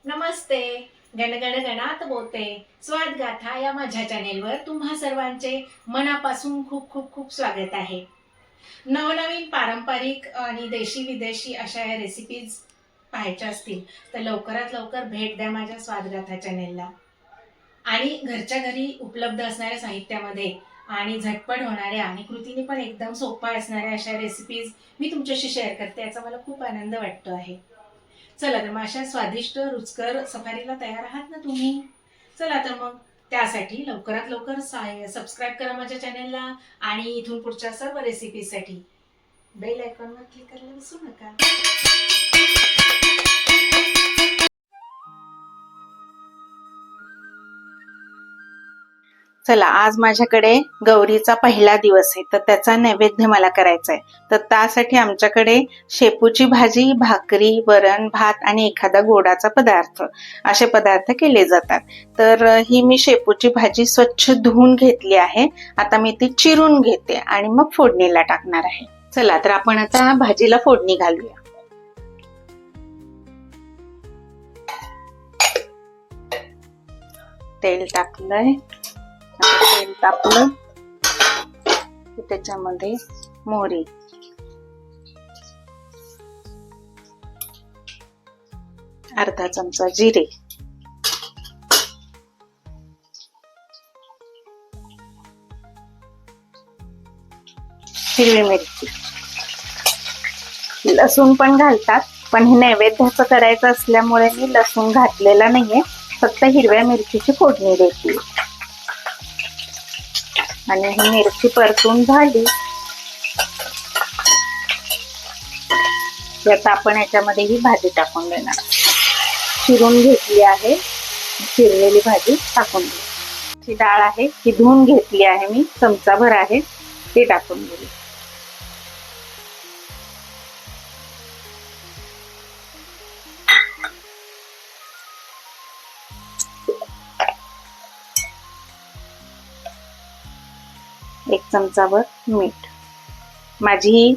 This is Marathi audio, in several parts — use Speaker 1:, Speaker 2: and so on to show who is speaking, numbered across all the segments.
Speaker 1: नमस्ते. गणगण गणात बोलते स्वाद गाथा या माझ्या चॅनेलवर तुम्हा सर्वांचे मनापासून खूप खूप खूप स्वागत आहे. नवनवीन पारंपरिक आणि देशी विदेशी अशा या रेसिपीज पाहायच्या असतील तर लवकरात लवकर भेट द्या माझ्या स्वादगाथा चॅनेलला. आणि घरच्या घरी उपलब्ध असणाऱ्या साहित्यामध्ये आणि झटपट होणाऱ्या आणि कृतीने पण एकदम सोपा असणाऱ्या अशा रेसिपीज मी तुमच्याशी शेअर करते, याचा मला खूप आनंद वाटतो आहे. चला तर मग अशा स्वादिष्ट रुचकर सफारीला तयार आहात ना तुम्ही? चला तर मग त्यासाठी लवकरात लवकर सबस्क्राईब करा माझ्या चॅनेलला आणि इथून पुढच्या सर्व रेसिपीसाठी बेल आयकॉनवर क्लिक करायला विसरू नका.
Speaker 2: चला, आज माझ्याकडे गौरीचा पहिला दिवस आहे, तर त्याचा नैवेद्य मला करायचा आहे. तर त्यासाठी आमच्याकडे शेपूची भाजी, भाकरी, वरण, भात आणि एखादा गोडाचा पदार्थ असे पदार्थ केले जातात. तर ही मी शेपूची भाजी स्वच्छ धुवून घेतली आहे. आता मी ती चिरून घेते आणि मग फोडणीला टाकणार आहे. चला तर आपण आता भाजीला फोडणी घालूया. तेल टाकलंय. तेल तापलं की त्याच्यामध्ये मोहरी, अर्धा चमचा जिरे, हिरवी मिरची, लसूण पण घालतात, पण हे नैवेद्याचं करायचं असल्यामुळे मी लसूण घातलेला नाहीये, फक्त हिरव्या मिरचीची फोडणी देते. आणि ही मिरची परतून झाली की आता आपण याच्यामध्ये ही भाजी टाकून देणार. चिरून घेतली आहे, चिरलेली भाजी टाकून देऊ. ही डाळ आहे, ती धुवून घेतली आहे मी, चमचाभर आहे, ती टाकून देऊ. एक चमचाभर मीठ. माझी ही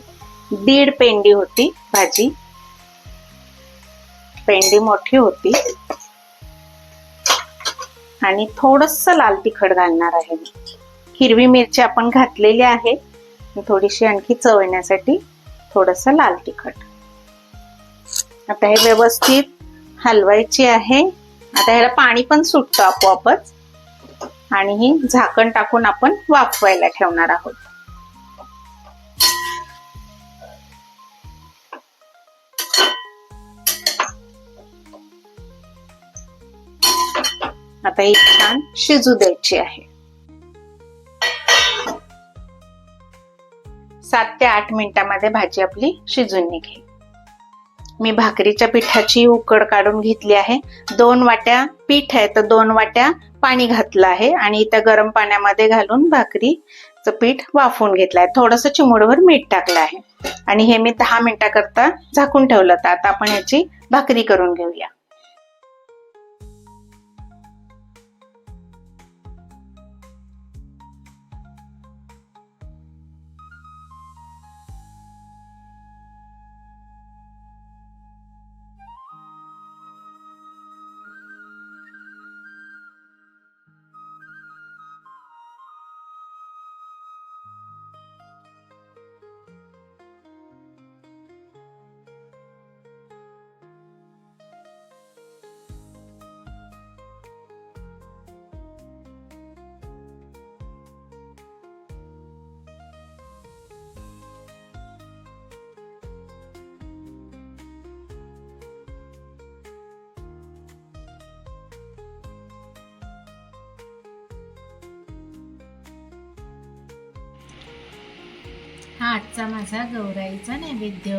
Speaker 2: 1.5 पेंडी होती भाजी, पेंडी मोठी होती. आणि थोडस लाल तिखट घालणार आहे मी. हिरवी मिरची आपण घातलेली आहे, थोडीशी आणखी चव येण्यासाठी थोडस लाल तिखट. आता हे व्यवस्थित हलवायची आहे. आता ह्याला पाणी पण सुटतं आपोआपच आणि ही झाकण टाकून आपण वाफवायला ठेवणार आहोत. आता ही छान शिजू द्यायची आहे. 7 ते 8 मिनिटांमध्ये भाजी आपली शिजून निघेल. मी भाकरीच्या पिठाची उकड काढून घेतली आहे. 2 वाट्या पीठ आहे तर 2 वाट्या पाणी घातलं आहे आणि त्या गरम पाण्यामध्ये घालून भाकरीचं पीठ वाफवून घेतलं आहे. थोडंसं चिमूटभर मीठ टाकलं आहे आणि हे मी 10 मिनिटाकरता झाकून ठेवलं. तर आता आपण याची भाकरी करून घेऊया.
Speaker 1: हा आजचा माझा गौराईचा नैवेद्य.